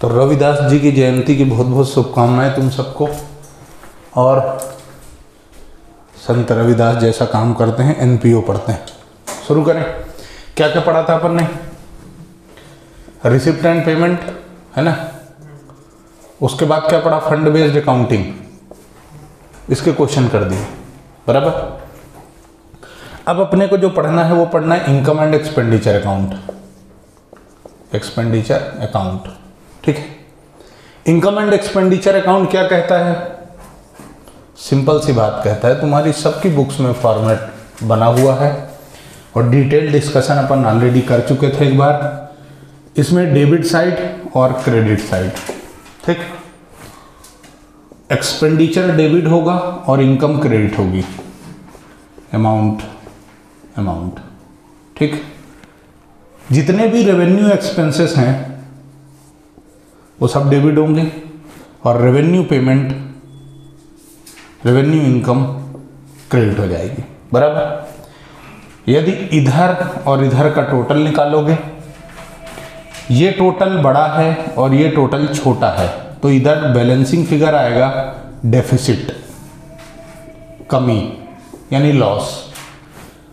तो रविदास जी की जयंती की बहुत बहुत शुभकामनाएं तुम सबको। और संत रविदास जैसा काम करते हैं, एनपीओ पढ़ते हैं। शुरू करें। क्या क्या पढ़ा था अपन ने? रिसिप्ट एंड पेमेंट, है ना। उसके बाद क्या पढ़ा? Fund based accounting. इसके क्वेश्चन कर दिए, बराबर। अब अपने को जो पढ़ना है वो पढ़ना है income and expenditure account. Expenditure account, ठीक है। इनकम एंड एक्सपेंडिचर अकाउंट क्या कहता है? सिंपल सी बात कहता है, तुम्हारी सबकी बुक्स में फॉर्मेट बना हुआ है और डिटेल डिस्कशन अपन ऑलरेडी कर चुके थे एक बार। इसमें डेबिट साइड और क्रेडिट साइड, ठीक। एक्सपेंडिचर डेबिट होगा और इनकम क्रेडिट होगी। अमाउंट, ठीक। जितने भी रेवेन्यू एक्सपेंसेस हैं वो सब डेबिट होंगे और revenue payment, revenue income credit हो जाएगी, बराबर। यदि इधर और इधर का टोटल निकालोगे, ये टोटल बड़ा है और ये टोटल छोटा है, तो इधर बैलेंसिंग फिगर आएगा डेफिसिट, कमी यानी लॉस।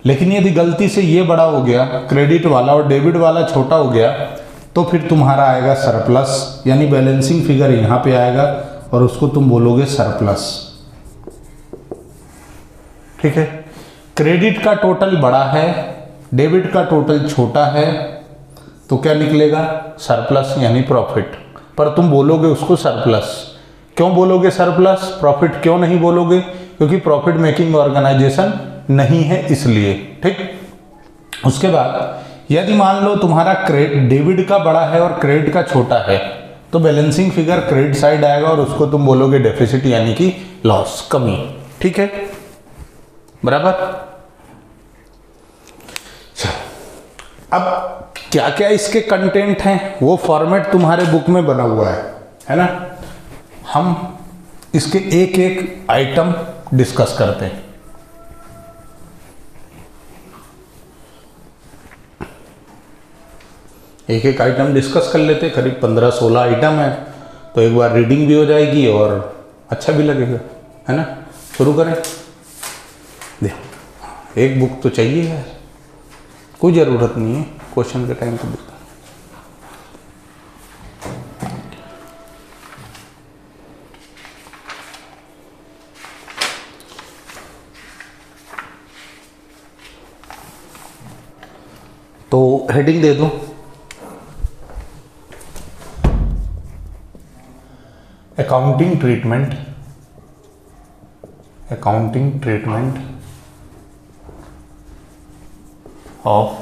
लेकिन यदि गलती से ये बड़ा हो गया क्रेडिट वाला और डेबिट वाला छोटा हो गया, तो फिर तुम्हारा आएगा सरप्लस, यानी बैलेंसिंग फिगर यहाँ पे आएगा और उसको तुम बोलोगे सरप्लस, ठीक है। क्रेडिट का टोटल बड़ा है, डेबिट का टोटल छोटा है, तो क्या निकलेगा? सरप्लस यानी प्रॉफिट। पर तुम बोलोगे उसको सरप्लस। क्यों बोलोगे सरप्लस? प्रॉफिट क्यों नहीं बोलोगे? क्योंकि प्रॉफिट मेकिंग ऑर्गेनाइजेशन नहीं है, इसलिए, ठीक। उसके बाद यदि मान लो तुम्हारा डेबिट का बड़ा है और क्रेडिट का छोटा है, तो बैलेंसिंग फिगर क्रेडिट साइड आएगा और उसको तुम बोलोगे डेफिसिट यानी कि लॉस, कमी, ठीक है, बराबर। अब क्या क्या इसके कंटेंट हैं वो फॉर्मेट तुम्हारे बुक में बना हुआ है ना। हम इसके एक एक आइटम डिस्कस करते हैं। एक एक आइटम डिस्कस कर लेते, करीब 15-16 आइटम है, तो एक बार रीडिंग भी हो जाएगी और अच्छा भी लगेगा, है ना। शुरू करें। देखो, एक बुक तो चाहिए यार, कोई ज़रूरत नहीं है क्वेश्चन के टाइम पे देखना। तो हेडिंग दे दो, accounting treatment, accounting treatment of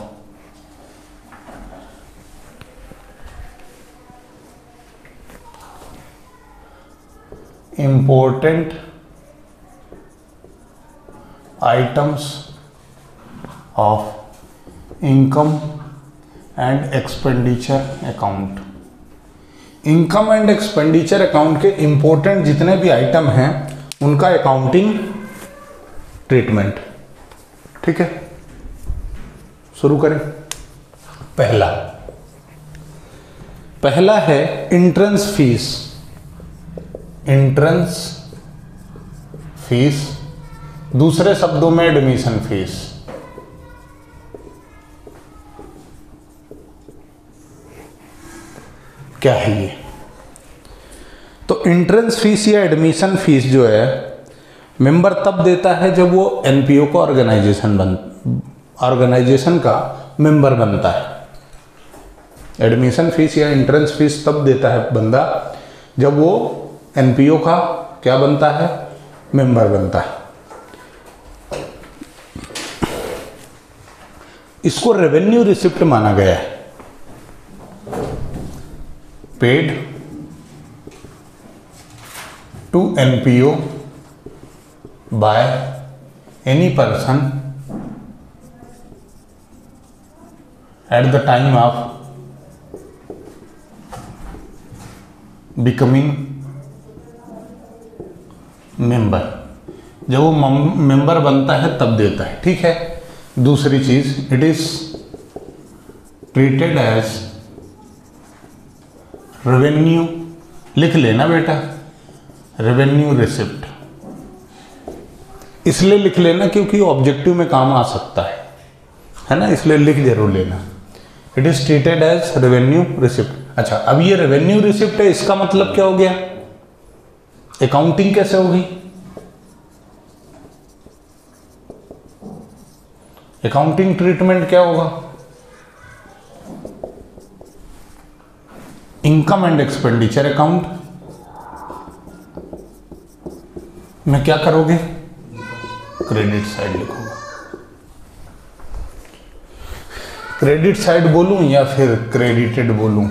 important items of income and expenditure account। Income and expenditure account के इंपॉर्टेंट जितने भी आइटम हैं उनका अकाउंटिंग ट्रीटमेंट, ठीक है। शुरू करें। पहला है एंट्रेंस फीस। एंट्रेंस फीस, दूसरे शब्दों में एडमिशन फीस। क्या है ये? तो एंट्रेंस फीस या एडमिशन फीस जो है मेंबर तब देता है जब वो एनपीओ का ऑर्गेनाइजेशन का मेंबर बनता है। एडमिशन फीस या एंट्रेंस फीस तब देता है बंदा जब वो एनपीओ का क्या बनता है? मेंबर बनता है। इसको रेवेन्यू रिसिप्ट माना गया है। Paid to NPO by any person at the time of becoming member. जब वो मेंबर बनता है तब देता है, ठीक है। दूसरी चीज, it is treated as revenue लिख लेना बेटा, रेवेन्यू रिसिप्ट इसलिए लिख लेना क्योंकि ऑब्जेक्टिव में काम आ सकता है ना, इसलिए लिख जरूर लेना। It is treated as revenue receipt. अच्छा, अब ये रेवेन्यू रिसिप्ट है, इसका मतलब क्या हो गया, अकाउंटिंग कैसे होगी, अकाउंटिंग ट्रीटमेंट क्या होगा, इनकम एंड एक्सपेंडिचर अकाउंट में क्या करोगे, क्रेडिट साइड लिखोगे। क्रेडिट साइड बोलूं या फिर क्रेडिटेड बोलूं,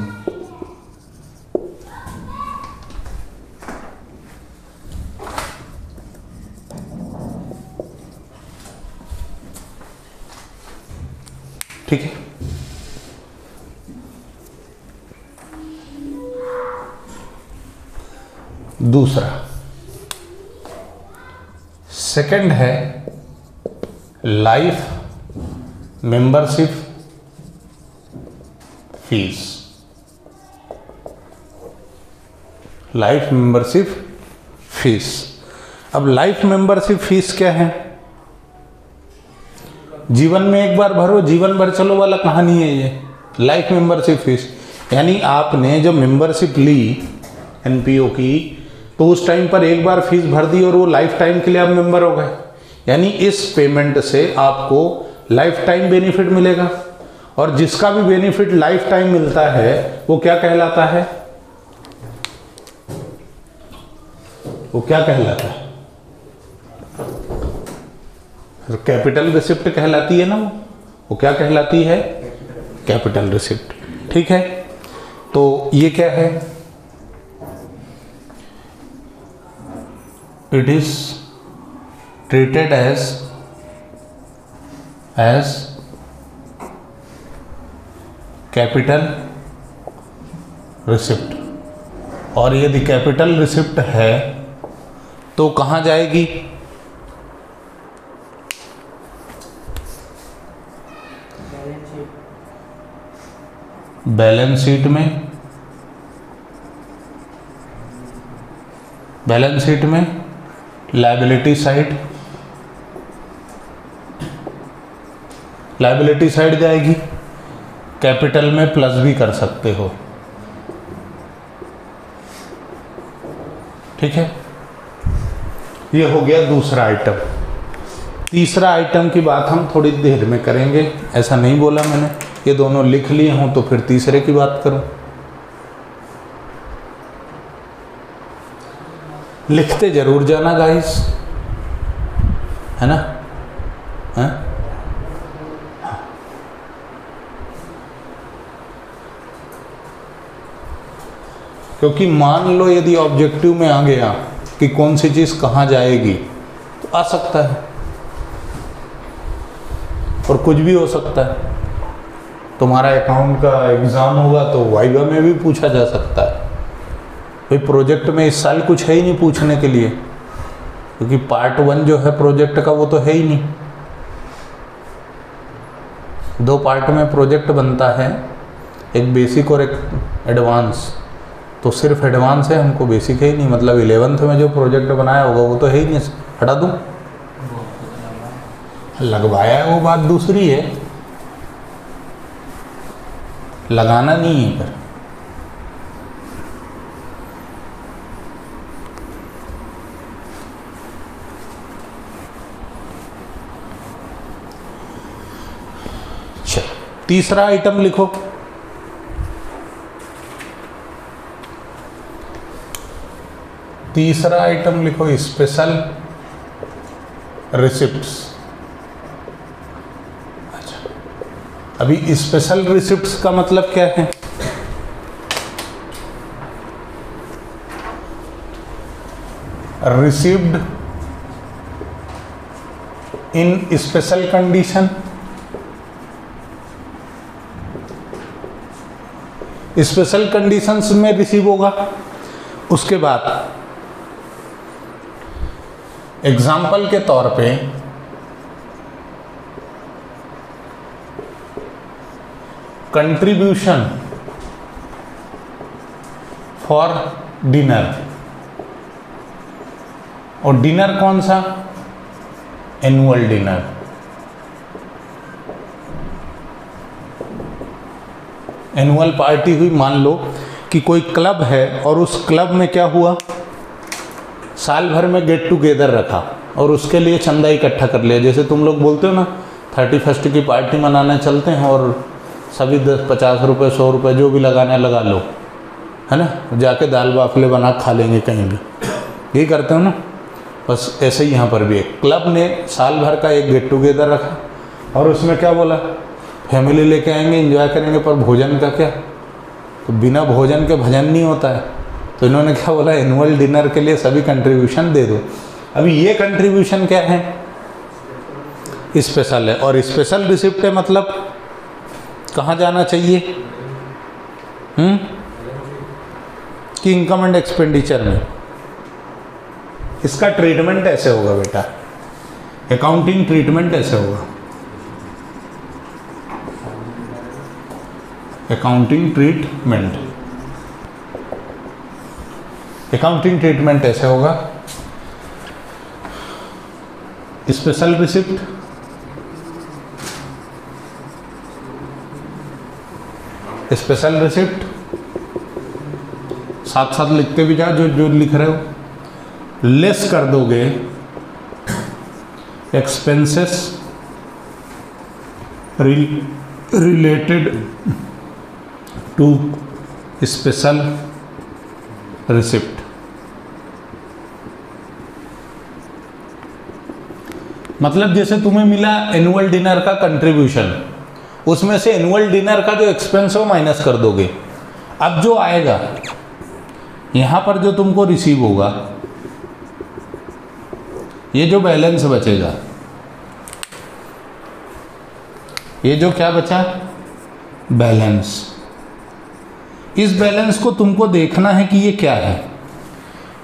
ठीक है। दूसरा सेकंड है life membership fees. Life membership fees, अब लाइफ मेंबरशिप फीस क्या है, जीवन में एक बार भरो जीवन भर चलो वाला कहानी है ये लाइफ मेंबरशिप फीस। यानी आपने जब मेंबरशिप ली एनपीओ की तो उस टाइम पर एक बार फीस भर दी और वो लाइफ टाइम के लिए आप मेंबर हो गए, यानी इस पेमेंट से आपको लाइफ टाइम बेनिफिट मिलेगा। और जिसका भी बेनिफिट लाइफ टाइम मिलता है वो क्या कहलाता है, वो क्या कहलाता है, कैपिटल रिसिप्ट कहलाती है ना, वो क्या कहलाती है, कैपिटल रिसिप्ट। ठीक है, तो ये क्या है, it is treated as capital receipt. और यदि कैपिटल रिसिप्ट है तो कहाँ जाएगी, बैलेंस शीट में, बैलेंस शीट में लायबिलिटी साइड, लायबिलिटी साइड जाएगी, कैपिटल में प्लस भी कर सकते हो। ठीक है, ये हो गया दूसरा आइटम। तीसरा आइटम की बात हम थोड़ी देर में करेंगे, ऐसा नहीं बोला मैंने, ये दोनों लिख लिए हों तो फिर तीसरे की बात करूं। लिखते जरूर जाना गाइस, है ना, है? क्योंकि मान लो यदि ऑब्जेक्टिव में आ गया कि कौन सी चीज कहाँ जाएगी तो आ सकता है, और कुछ भी हो सकता है। तुम्हारा अकाउंट का एग्जाम होगा तो वाइवा में भी पूछा जा सकता है। भाई प्रोजेक्ट में इस साल कुछ है ही नहीं पूछने के लिए, क्योंकि पार्ट 1 जो है प्रोजेक्ट का वो तो है ही नहीं। 2 पार्ट में प्रोजेक्ट बनता है, एक बेसिक और एक एडवांस। तो सिर्फ एडवांस है, हमको बेसिक है ही नहीं, मतलब 11th में जो प्रोजेक्ट बनाया होगा वो तो है ही नहीं। हटा दूँ, लगवाया है वो बात दूसरी है, लगाना नहीं है पर। तीसरा आइटम लिखो, तीसरा आइटम लिखो स्पेशल रिसिप्ट्स। अच्छा, अभी स्पेशल रिसिप्ट्स का मतलब क्या है, received in special condition. Special conditions में रिसीव होगा। उसके बाद एग्जाम्पल के तौर पे कंट्रीब्यूशन फॉर डिनर। और डिनर कौन सा? Annual dinner. एनुअल पार्टी हुई, मान लो कि कोई क्लब है और उस क्लब में क्या हुआ, साल भर में गेट टुगेदर रखा और उसके लिए चंदा इकट्ठा कर लिया। जैसे तुम लोग बोलते हो ना 31 की पार्टी मनाने चलते हैं और सभी 10-50 रुपये 100 रुपये जो भी लगाना है लगा लो, है ना, जाके दाल बाफले बना खा लेंगे कहीं भी, यही करते हो ना। बस ऐसे ही यहाँ पर भी एक क्लब ने साल भर का एक गेट टुगेदर रखा और उसमें क्या बोला, फैमिली लेके आएंगे, एंजॉय करेंगे, पर भोजन का क्या, तो बिना भोजन के भजन नहीं होता है। तो इन्होंने क्या बोला, एनुअल डिनर के लिए सभी कंट्रीब्यूशन दे दो। अभी ये कंट्रीब्यूशन क्या है, स्पेशल है। और स्पेशल रिसिप्ट है मतलब कहाँ जाना चाहिए, कि इनकम एंड एक्सपेंडिचर में। इसका ट्रीटमेंट ऐसे होगा बेटा, अकाउंटिंग ट्रीटमेंट ऐसे होगा, अकाउंटिंग ट्रीटमेंट, अकाउंटिंग ट्रीटमेंट ऐसे होगा, स्पेशल रिसिप्ट, स्पेशल रिसिप्ट, साथ साथ लिखते भी जाओ जो जो लिख रहे हो, लेस कर दोगे expenses related to special receipt. मतलब जैसे तुम्हें मिला एनुअल डिनर का कंट्रीब्यूशन, उसमें से एनुअल डिनर का जो एक्सपेंस है वो माइनस कर दोगे। अब जो आएगा यहां पर जो तुमको रिसीव होगा, ये जो बैलेंस बचेगा, ये जो क्या बचा बैलेंस, इस बैलेंस को तुमको देखना है कि ये क्या है।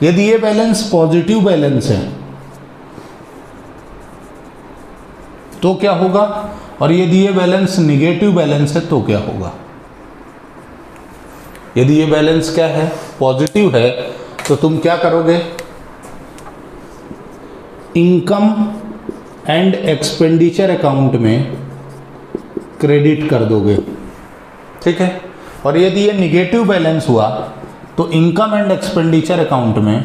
यदि ये बैलेंस पॉजिटिव बैलेंस है तो क्या होगा, और यदि ये बैलेंस निगेटिव बैलेंस है तो क्या होगा। यदि ये बैलेंस क्या है, पॉजिटिव है, तो तुम क्या करोगे, इनकम एंड एक्सपेंडिचर अकाउंट में क्रेडिट कर दोगे, ठीक है। और यदि ये निगेटिव बैलेंस हुआ तो इनकम एंड एक्सपेंडिचर अकाउंट में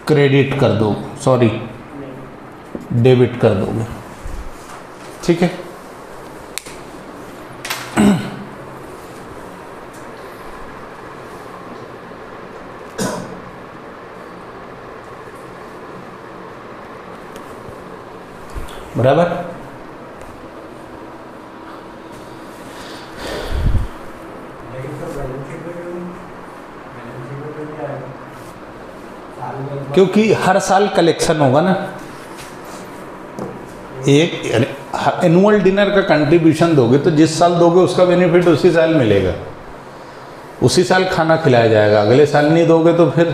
क्रेडिट कर दो, सॉरी डेबिट कर दोगे, ठीक है। बराबर। क्योंकि हर साल कलेक्शन होगा ना, एक एनुअल डिनर का कंट्रीब्यूशन दोगे तो जिस साल दोगे उसका बेनिफिट उसी साल मिलेगा, उसी साल खाना खिलाया जाएगा। अगले साल नहीं दोगे तो फिर,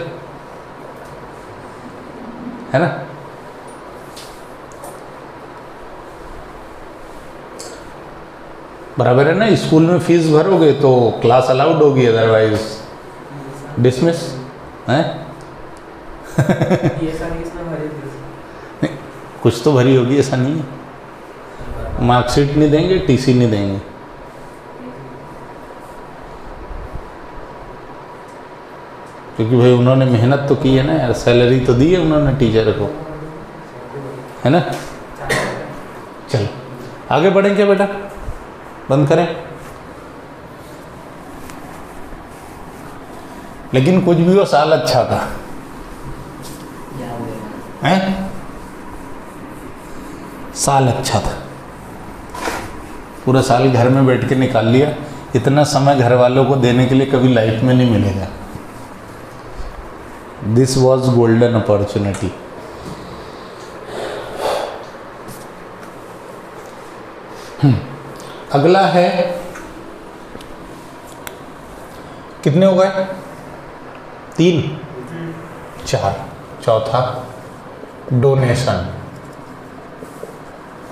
है ना। बराबर है ना। स्कूल में फीस भरोगे तो क्लास अलाउड होगी, अदरवाइज डिसमिस है। नहीं, कुछ तो भरी होगी, ऐसा नहीं है। मार्कशीट नहीं देंगे, टीसी नहीं देंगे। क्योंकि भाई उन्होंने मेहनत तो की है ना यार, सैलरी तो दी है उन्होंने टीचर को, है ना। चलो आगे बढ़ें क्या बेटा, बंद करें। लेकिन कुछ भी वो साल अच्छा था, हैं? साल अच्छा था, पूरा साल घर में बैठ के निकाल लिया। इतना समय घर वालों को देने के लिए कभी लाइफ में नहीं मिलेगा। This was golden opportunity. अगला है, कितने हो गए, 3 4, चौथा डोनेशन,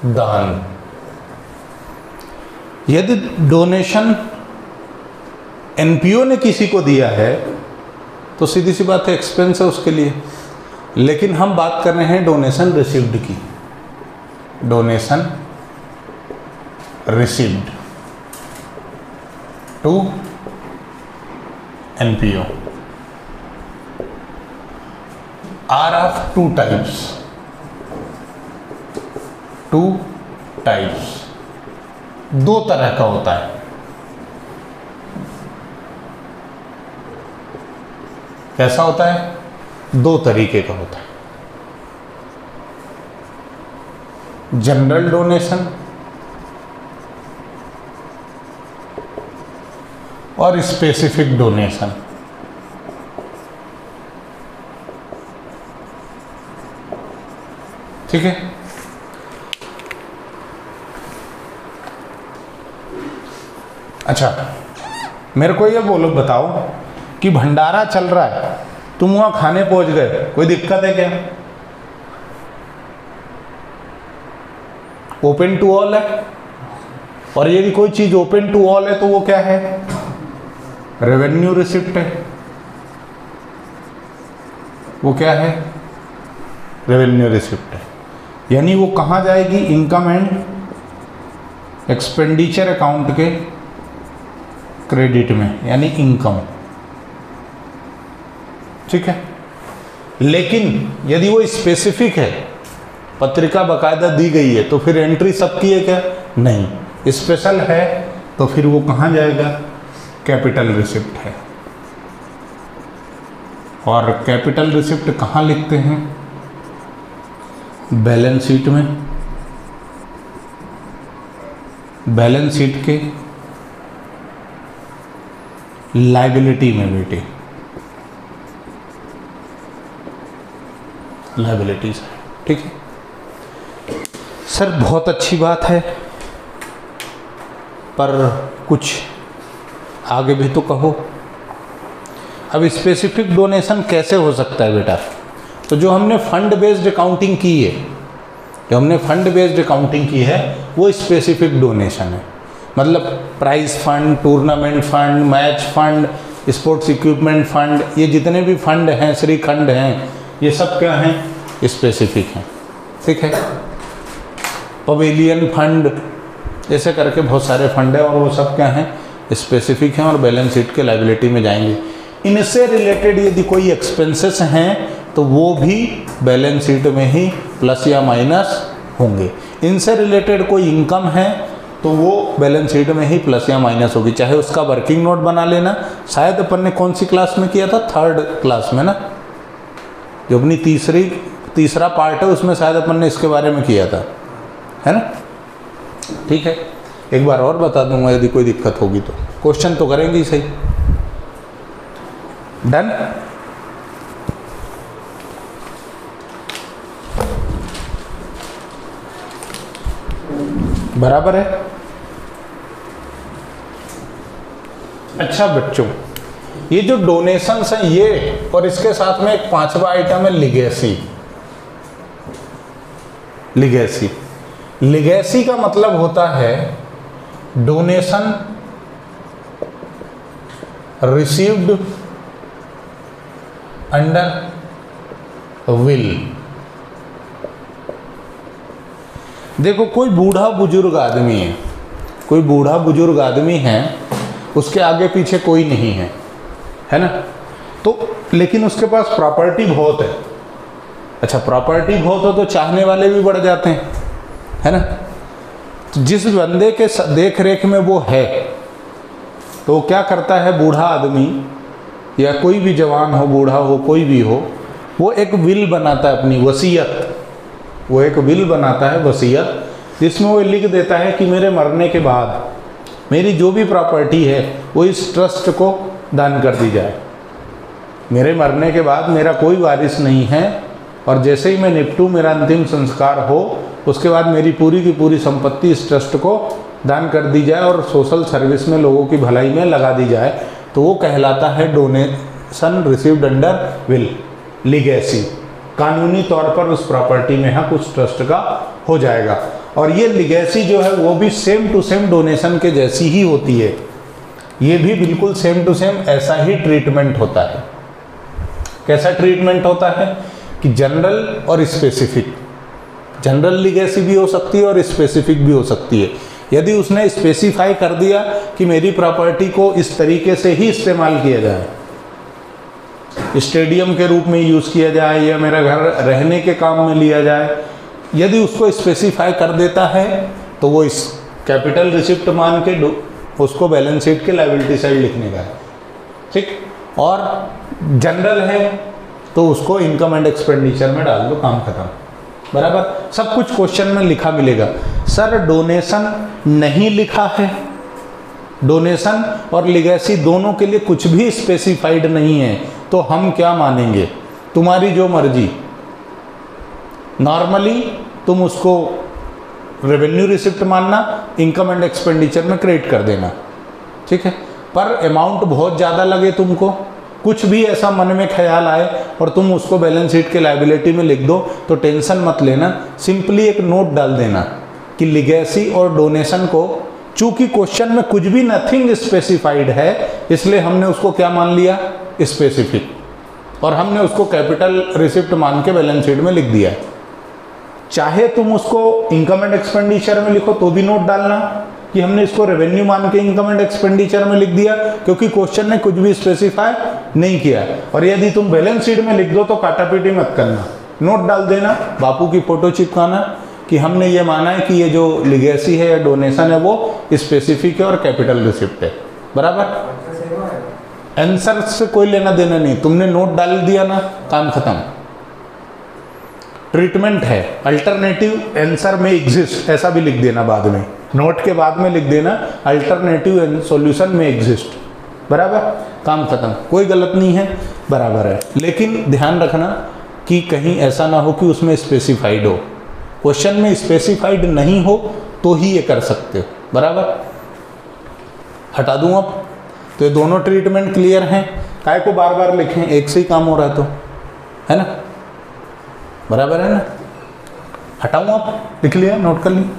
दान। यदि डोनेशन एनपीओ ने किसी को दिया है तो सीधी सी बात है एक्सपेंस है उसके लिए, लेकिन हम बात कर रहे हैं डोनेशन रिसीव्ड की। Donation received to NPO are of two types. Two types, दो तरह का होता है। कैसा होता है? दो तरीके का होता है। जनरल डोनेशन और स्पेसिफिक डोनेशन। ठीक है। अच्छा, मेरे को ये बोलो, बताओ कि भंडारा चल रहा है, तुम वहां खाने पहुंच गए, कोई दिक्कत है क्या? ओपन टू ऑल है, और यदि कोई चीज ओपन टू ऑल है तो वो क्या है? रेवेन्यू रिसिप्ट है। वो क्या है? रेवेन्यू रिसिप्ट है। यानी वो कहां जाएगी? इनकम एंड एक्सपेंडिचर अकाउंट के क्रेडिट में, यानी इनकम। ठीक है। लेकिन यदि वो स्पेसिफिक है, पत्रिका बकायदा दी गई है, तो फिर एंट्री सबकी है क्या? नहीं। स्पेशल है तो फिर वो कहाँ जाएगा? कैपिटल रिसिप्ट है। और कैपिटल रिसिप्ट कहाँ लिखते हैं? बैलेंस शीट में। बैलेंस शीट के लायबिलिटी में बेटे, लायबिलिटीज है। ठीक है सर, बहुत अच्छी बात है, पर कुछ आगे भी तो कहो। अब स्पेसिफिक डोनेशन कैसे हो सकता है बेटा? तो जो हमने फंड बेस्ड अकाउंटिंग की है, जो हमने फंड बेस्ड अकाउंटिंग की है, वो स्पेसिफिक डोनेशन है। मतलब prize fund, tournament fund, match fund, sports equipment fund, ये जितने भी फंड हैं, श्रीखंड हैं, ये सब क्या हैं? स्पेसिफिक हैं। ठीक है। पवेलियन फंड, ऐसे करके बहुत सारे फंड हैं, और वो सब क्या हैं? स्पेसिफिक हैं, और बैलेंस शीट के लायबिलिटी में जाएंगे। इनसे रिलेटेड यदि कोई एक्सपेंसेस हैं तो वो भी बैलेंस शीट में ही प्लस या माइनस होंगे। इनसे रिलेटेड कोई इनकम है तो वो बैलेंस शीट में ही प्लस या माइनस होगी। चाहे उसका वर्किंग नोट बना लेना। शायद अपन ने कौन सी क्लास में किया था? थर्ड क्लास में ना, जो अपनी तीसरा पार्ट है उसमें शायद अपन ने इसके बारे में किया था, है ना? ठीक है, एक बार और बता दूंगा यदि कोई दिक्कत होगी तो। क्वेश्चन तो करेंगे ही सही। डन। बराबर है। अच्छा बच्चों, ये जो डोनेशंस हैं ये, और इसके साथ में एक पांचवा आइटम है लिगेसी। लिगेसी, लिगेसी का मतलब होता है डोनेशन रिसीव्ड अंडर विल। देखो, कोई बूढ़ा बुजुर्ग आदमी है, कोई बूढ़ा बुजुर्ग आदमी है, उसके आगे पीछे कोई नहीं है, है ना? तो लेकिन उसके पास प्रॉपर्टी बहुत है। अच्छा, प्रॉपर्टी बहुत हो तो चाहने वाले भी बढ़ जाते हैं, है ना? तो जिस बंदे के देख रेख में वो है, तो वो क्या करता है? बूढ़ा आदमी या कोई भी जवान हो, बूढ़ा हो, कोई भी हो, वो एक विल बनाता है, अपनी वसीयत। वो एक विल बनाता है, वसीयत, जिसमें वो लिख देता है कि मेरे मरने के बाद मेरी जो भी प्रॉपर्टी है वो इस ट्रस्ट को दान कर दी जाए। मेरे मरने के बाद मेरा कोई वारिस नहीं है, और जैसे ही मैं निपटूँ, मेरा अंतिम संस्कार हो, उसके बाद मेरी पूरी की पूरी संपत्ति इस ट्रस्ट को दान कर दी जाए और सोशल सर्विस में, लोगों की भलाई में लगा दी जाए। तो वो कहलाता है donation received under will, legacy. कानूनी तौर पर उस प्रॉपर्टी में हक उस ट्रस्ट का हो जाएगा। और ये लिगेसी जो है वो भी सेम टू सेम डोनेशन के जैसी ही होती है। ये भी बिल्कुल सेम टू सेम ऐसा ही ट्रीटमेंट होता है। कैसा ट्रीटमेंट होता है कि जनरल और स्पेसिफिक, जनरल लीगेसी भी हो सकती है और स्पेसिफिक भी हो सकती है। यदि उसने स्पेसिफाई कर दिया कि मेरी प्रॉपर्टी को इस तरीके से ही इस्तेमाल किया जाए, स्टेडियम के रूप में यूज़ किया जाए या मेरा घर रहने के काम में लिया जाए, यदि उसको स्पेसिफाई कर देता है तो वो इस कैपिटल रिसिप्ट मान के उसको बैलेंस शीट के लायबिलिटी साइड लिखने का है, ठीक। और जनरल है तो उसको इनकम एंड एक्सपेंडिचर में डाल दो, काम खत्म, बराबर। सब कुछ क्वेश्चन में लिखा मिलेगा। सर डोनेशन नहीं लिखा है, डोनेशन और लिगेसी दोनों के लिए कुछ भी स्पेसिफाइड नहीं है, तो हम क्या मानेंगे? तुम्हारी जो मर्जी। नॉर्मली तुम उसको रेवेन्यू रिसिप्ट मानना, इनकम एंड एक्सपेंडिचर में क्रेडिट कर देना, ठीक है। पर अमाउंट बहुत ज़्यादा लगे तुमको, कुछ भी ऐसा मन में ख्याल आए और तुम उसको बैलेंस शीट के लायबिलिटी में लिख दो, तो टेंशन मत लेना, सिंपली एक नोट डाल देना कि लिगेसी और डोनेशन को, चूंकि क्वेश्चन में कुछ भी नथिंग स्पेसिफाइड है, इसलिए हमने उसको क्या मान लिया? स्पेसिफिक, और हमने उसको कैपिटल रिसिप्ट मान के बैलेंस शीट में लिख दिया है। चाहे तुम उसको इनकम एंड एक्सपेंडिचर में लिखो तो भी नोट डालना कि हमने इसको रेवेन्यू मान के इनकम एंड एक्सपेंडिचर में लिख दिया, क्योंकि क्वेश्चन ने कुछ भी स्पेसिफाई नहीं किया। और यदि तुम बैलेंस शीट में लिख दो तो काटापीटी मत करना, नोट डाल देना, बापू की फोटो चिपकाना कि हमने ये माना है कि ये जो लिगेसी है या डोनेशन है वो स्पेसिफिक है और कैपिटल रिसिप्ट है, बराबर। आंसर से कोई लेना देना नहीं, तुमने नोट डाल दिया ना, काम खत्म। ट्रीटमेंट है, अल्टरनेटिव आंसर में एग्जिस्ट, ऐसा भी लिख देना बाद में, नोट के बाद में लिख देना अल्टरनेटिव सॉल्यूशन में एग्जिस्ट, बराबर, काम खत्म, कोई गलत नहीं है, बराबर है। लेकिन ध्यान रखना कि कहीं ऐसा ना हो कि उसमें स्पेसिफाइड हो, क्वेश्चन में स्पेसिफाइड नहीं हो तो ही ये कर सकते हो, बराबर। हटा दूँ अब, तो ये दोनों ट्रीटमेंट क्लियर हैं, काय को बार बार लिखें, एक से ही काम हो रहा है तो, है ना, बराबर है ना। हटाऊँ अब, लिख लिया, नोट कर लिया।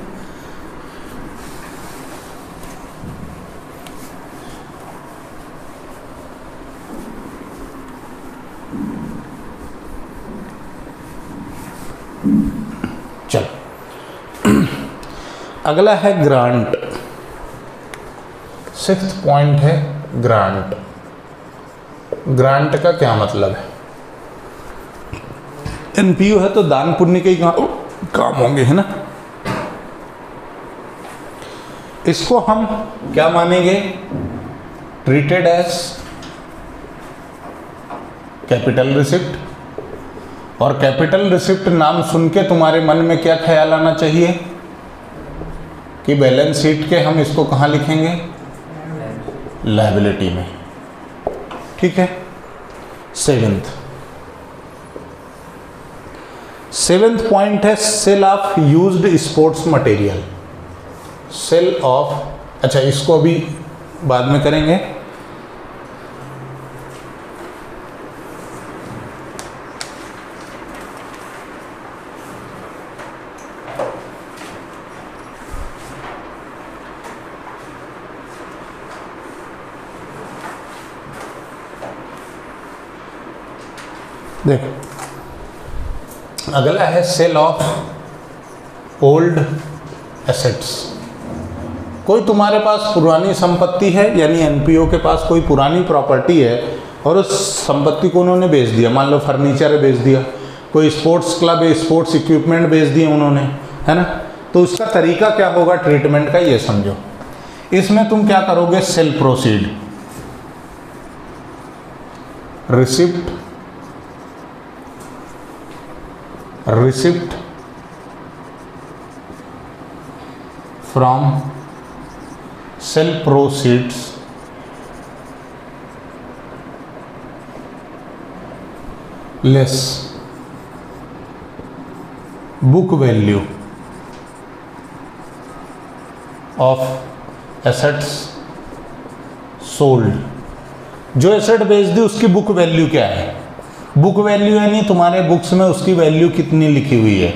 चल अगला है ग्रांट। सिक्स्थ पॉइंट है ग्रांट। ग्रांट का क्या मतलब है? एनपीयू है तो दान पुण्य के ही काम होंगे, है ना। इसको हम क्या मानेंगे? Treated as capital receipt. और कैपिटल रिसिप्ट नाम सुन के तुम्हारे मन में क्या ख्याल आना चाहिए कि बैलेंस शीट के हम इसको कहाँ लिखेंगे? लायबिलिटी में, ठीक है। सेवेंथ पॉइंट है sale of used sports material. Sale of, अच्छा इसको अभी बाद में करेंगे। देखो अगला है सेल ऑफ ओल्ड एसेट्स। कोई तुम्हारे पास पुरानी संपत्ति है, यानी एनपीओ के पास कोई पुरानी प्रॉपर्टी है और उस संपत्ति को उन्होंने बेच दिया। मान लो फर्नीचर बेच दिया, कोई स्पोर्ट्स क्लब है, स्पोर्ट्स इक्विपमेंट बेच दिए उन्होंने, है ना। तो उसका तरीका क्या होगा ट्रीटमेंट का, ये समझो। इसमें तुम क्या करोगे? Sale proceed, receipt, receipt from sale proceeds less book value of assets sold. जो एसेट बेच दी उसकी बुक वैल्यू क्या है? बुक वैल्यू यानी तुम्हारे बुक्स में उसकी वैल्यू कितनी लिखी हुई है।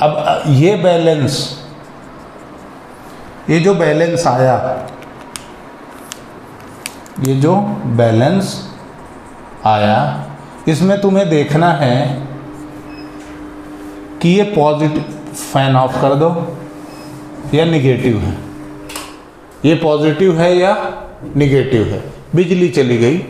अब ये बैलेंस, ये जो बैलेंस आया ये जो बैलेंस आया इसमें तुम्हें देखना है कि ये पॉजिटिव, फैन ऑफ कर दो, या निगेटिव है, ये पॉजिटिव है या निगेटिव है। बिजली चली गई,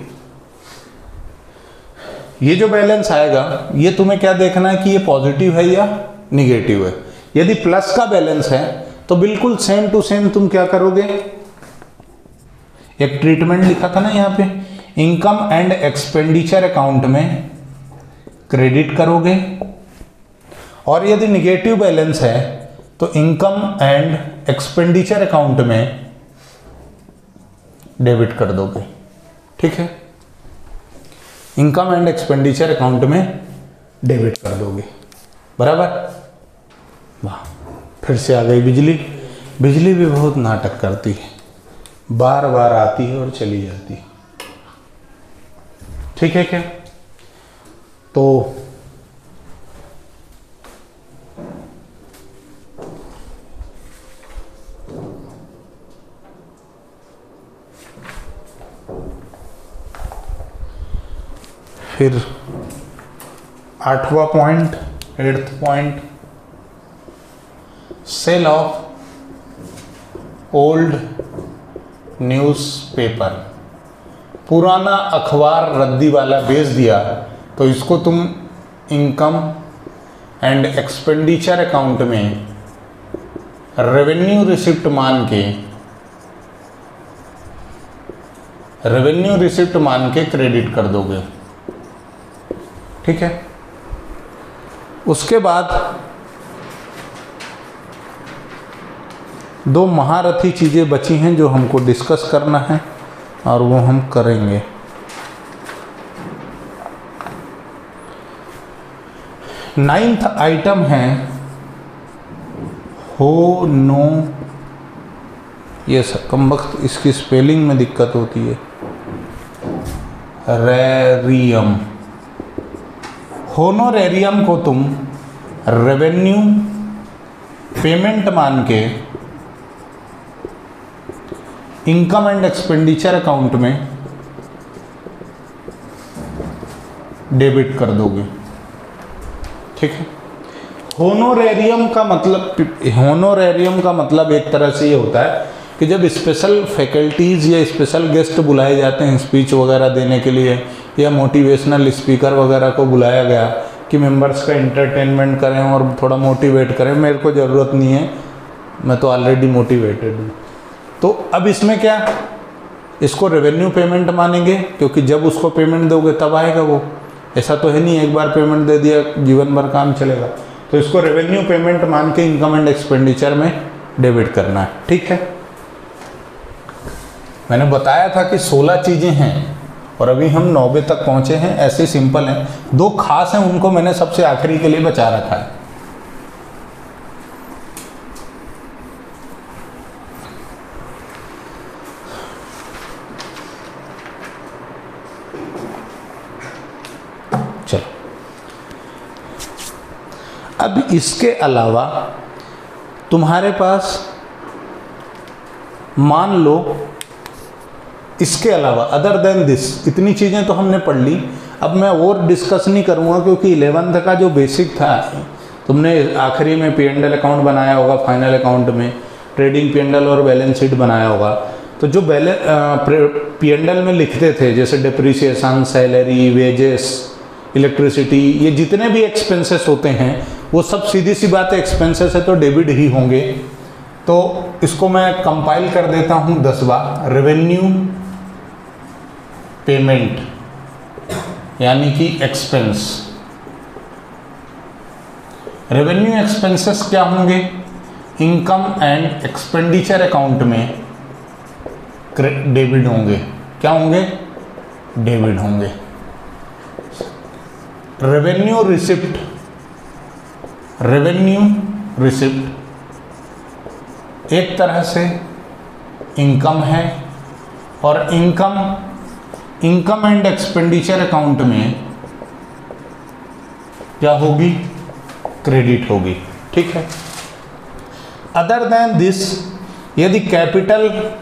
ये जो बैलेंस आएगा ये तुम्हें क्या देखना है कि ये पॉजिटिव है या निगेटिव है। यदि प्लस का बैलेंस है तो बिल्कुल सेम टू सेम तुम क्या करोगे, एक ट्रीटमेंट लिखा था ना यहाँ पे, इनकम एंड एक्सपेंडिचर अकाउंट में क्रेडिट करोगे, और यदि निगेटिव बैलेंस है तो इनकम एंड एक्सपेंडिचर अकाउंट में डेबिट कर दोगे। ठीक है, इनकम एंड एक्सपेंडिचर अकाउंट में डेबिट कर दोगे, बराबर। वाह, फिर से आ गई बिजली। बिजली भी बहुत नाटक करती है, बार बार आती है और चली जाती है। ठीक है क्या, तो फिर 8वां point, 8th point, sale of old newspaper. पुराना अखबार रद्दी वाला बेच दिया तो इसको तुम इनकम एंड एक्सपेंडिचर अकाउंट में रेवेन्यू रिसिप्ट मान के क्रेडिट कर दोगे। ठीक है, उसके बाद दो महारथी चीज़ें बची हैं जो हमको डिस्कस करना है और वो हम करेंगे। नाइन्थ आइटम है हो नो, ये कम वक्त इसकी स्पेलिंग में दिक्कत होती है, रेरियम। होनोरेरियम को तुम रेवेन्यू पेमेंट मान के इनकम एंड एक्सपेंडिचर अकाउंट में डेबिट कर दोगे। ठीक है, होनोरेरियम का मतलब एक तरह से ये होता है कि जब स्पेशल फैकल्टीज़ या स्पेशल गेस्ट बुलाए जाते हैं स्पीच वगैरह देने के लिए, या मोटिवेशनल स्पीकर वगैरह को बुलाया गया कि मेंबर्स का एंटरटेनमेंट करें और थोड़ा मोटिवेट करें, मेरे को ज़रूरत नहीं है, मैं तो ऑलरेडी मोटिवेटेड हूँ। तो अब इसमें क्या, इसको रेवेन्यू पेमेंट मानेंगे क्योंकि जब उसको पेमेंट दोगे तब आएगा वो, ऐसा तो है नहीं एक बार पेमेंट दे दिया जीवन भर काम चलेगा। तो इसको रेवेन्यू पेमेंट मान के इनकम एंड एक्सपेंडिचर में डेबिट करना है। ठीक है, मैंने बताया था कि 16 चीज़ें हैं और अभी हम 90 तक पहुँचे हैं। ऐसे सिंपल हैं, दो खास हैं उनको मैंने सबसे आखिरी के लिए बचा रखा है। चलो, अब इसके अलावा तुम्हारे पास मान लो, इसके अलावा अदर देन दिस, इतनी चीज़ें तो हमने पढ़ ली। अब मैं और डिस्कस नहीं करूँगा क्योंकि 11th का जो बेसिक था, तुमने आखिरी में P&L अकाउंट बनाया होगा, फाइनल अकाउंट में ट्रेडिंग P&L और बैलेंस शीट बनाया होगा। तो जो P&L में लिखते थे जैसे डिप्रिसिएशन, सैलरी, वेजेस, इलेक्ट्रिसिटी, ये जितने भी एक्सपेंसेस होते हैं वो सब सीधी सी बात है एक्सपेंसेस है तो डेबिट ही होंगे। तो इसको मैं कंपाइल कर देता हूँ 10 बार। रेवेन्यू पेमेंट यानी कि एक्सपेंस, रेवेन्यू एक्सपेंसेस क्या होंगे, इनकम एंड एक्सपेंडिचर अकाउंट में डेबिट होंगे। क्या होंगे, डेबिट होंगे। रेवेन्यू रिसिप्ट, रेवेन्यू रिसिप्ट एक तरह से इनकम है और इनकम एंड एक्सपेंडिचर अकाउंट में क्या होगी, क्रेडिट होगी। ठीक है, अदर देन दिस यदि कैपिटल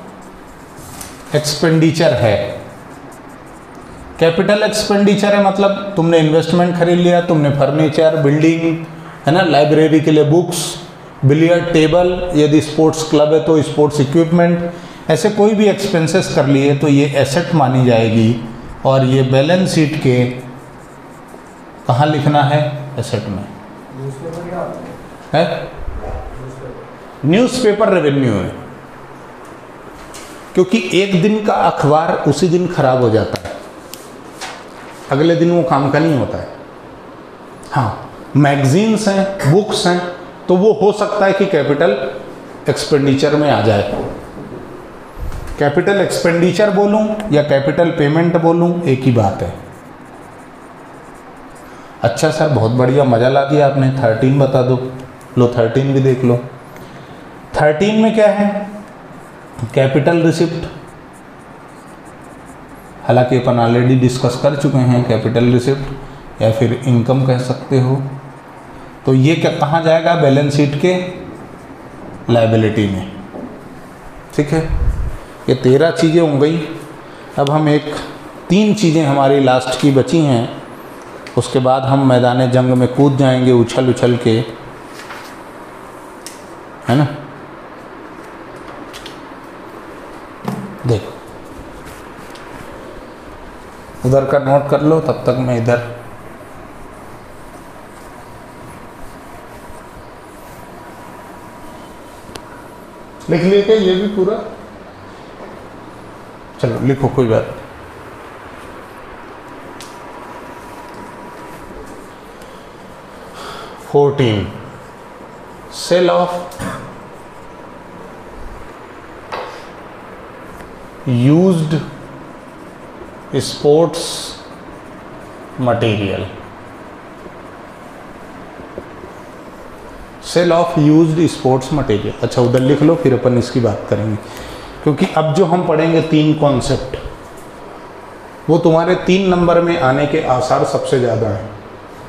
एक्सपेंडिचर है कैपिटल एक्सपेंडिचर है मतलब तुमने इन्वेस्टमेंट खरीद लिया, तुमने फर्नीचर, बिल्डिंग, है ना, लाइब्रेरी के लिए बुक्स, बिलियर्ड टेबल, यदि स्पोर्ट्स क्लब है तो स्पोर्ट्स इक्विपमेंट, ऐसे कोई भी एक्सपेंसेस कर लिए तो ये एसेट मानी जाएगी और ये बैलेंस शीट के कहाँ लिखना है, एसेट में है। न्यूज़पेपर रेवेन्यू है, क्योंकि एक दिन का अखबार उसी दिन खराब हो जाता है, अगले दिन वो काम का नहीं होता है। हाँ, मैगजीन्स हैं, बुक्स हैं, तो वो हो सकता है कि कैपिटल एक्सपेंडिचर में आ जाए। कैपिटल एक्सपेंडिचर बोलूं या कैपिटल पेमेंट बोलूं, एक ही बात है। अच्छा सर, बहुत बढ़िया, मज़ा ला दिया आपने। 13 बता दो। लो 13 भी देख लो। 13 में क्या है, कैपिटल रिसिप्ट। हालांकि अपन ऑलरेडी डिस्कस कर चुके हैं कैपिटल रिसिप्ट, या फिर इनकम कह सकते हो। तो ये क्या कहाँ जाएगा, बैलेंस शीट के लायबिलिटी में। ठीक है, ये 13 चीज़ें हो गई। अब हम 3 चीज़ें हमारी लास्ट की बची हैं, उसके बाद हम मैदान जंग में कूद जाएंगे उछल उछल के, है ना। देखो उधर का नोट कर लो, तब तक मैं इधर लिख लिए ये भी पूरा। चलो लिखो, कोई बात। Fourteen, sale of used sports material. Sale of used sports material. अच्छा उधर लिख लो, फिर अपन इसकी बात करेंगे, क्योंकि अब जो हम पढ़ेंगे 3 कॉन्सेप्ट, वो तुम्हारे 3 नंबर में आने के आसार सबसे ज़्यादा हैं।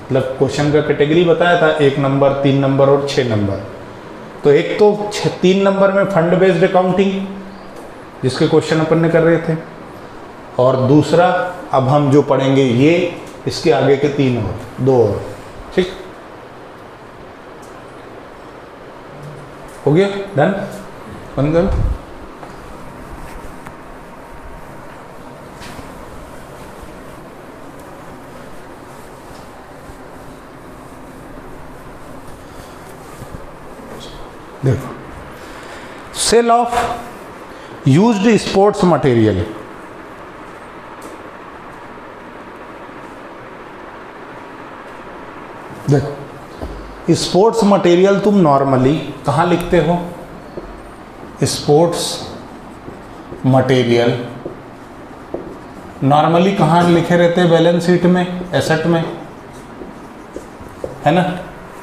मतलब क्वेश्चन का कैटेगरी बताया था, 1 नंबर, 3 नंबर और 6 नंबर। तो एक तो 3 नंबर में फंड बेस्ड अकाउंटिंग, जिसके क्वेश्चन अपन ने कर रहे थे, और दूसरा अब हम जो पढ़ेंगे ये, इसके आगे के 3 और 2 और। ठीक हो गया, डन, बंद करो। देखो, sale of used sports material. देखो, स्पोर्ट्स मटेरियल तुम नॉर्मली कहाँ लिखते हो, स्पोर्ट्स मटेरियल नॉर्मली कहाँ लिखे रहते हैं, बैलेंस शीट में, एसेट में, है ना,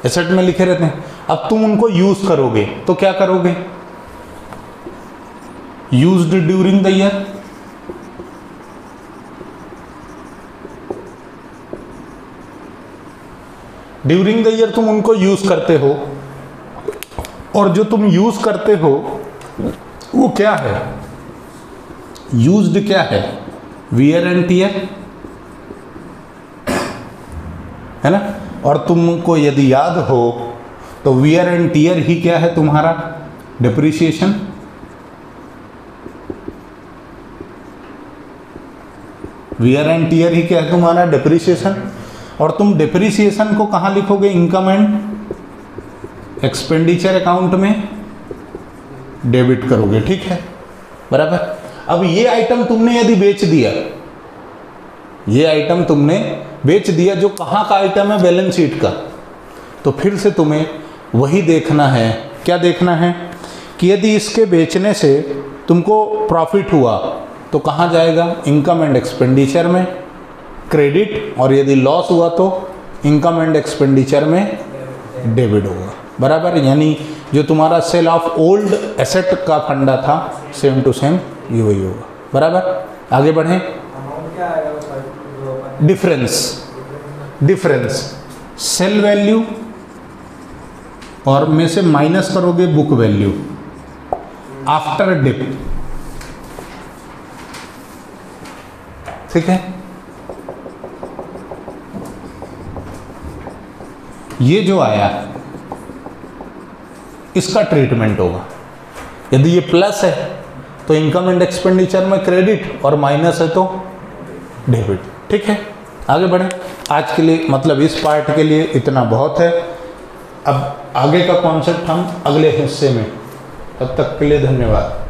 एसेट में लिखे रहते हैं। अब तुम उनको यूज करोगे तो क्या करोगे, used during the year, during the year तुम उनको यूज करते हो, और जो तुम यूज करते हो वो क्या है, यूज्ड क्या है, वियर एंड टियर, है ना। और तुमको यदि याद हो तो वियर एंड टियर ही क्या है तुम्हारा, डिप्रिसिएशन। वियर एंड टियर ही क्या है तुम्हारा, डिप्रिसिएशन। और तुम डिप्रिसिएशन को कहाँ लिखोगे, इनकम एंड एक्सपेंडिचर अकाउंट में डेबिट करोगे। ठीक है, बराबर। अब ये आइटम तुमने यदि बेच दिया, ये आइटम तुमने बेच दिया, जो कहाँ का आइटम है, बैलेंस शीट का, तो फिर से तुम्हें वही देखना है, क्या देखना है कि यदि इसके बेचने से तुमको प्रॉफिट हुआ तो कहाँ जाएगा, इनकम एंड एक्सपेंडिचर में क्रेडिट, और यदि लॉस हुआ तो इनकम एंड एक्सपेंडिचर में डेबिट होगा, बराबर। यानी जो तुम्हारा सेल ऑफ ओल्ड एसेट का फंडा था, सेम टू सेम ये वही होगा, बराबर। आगे बढ़ें, डिफरेंस सेल वैल्यू और में से माइनस करोगे बुक वैल्यू आफ्टर डिप। ठीक है, ये जो आया इसका ट्रीटमेंट होगा। यदि ये प्लस है तो इनकम एंड एक्सपेंडिचर में क्रेडिट, और माइनस है तो डेबिट। ठीक है, आगे बढ़े। आज के लिए मतलब इस पार्ट के लिए इतना बहुत है। अब आगे का कॉन्सेप्ट हम अगले हिस्से में, तब तक के लिए धन्यवाद।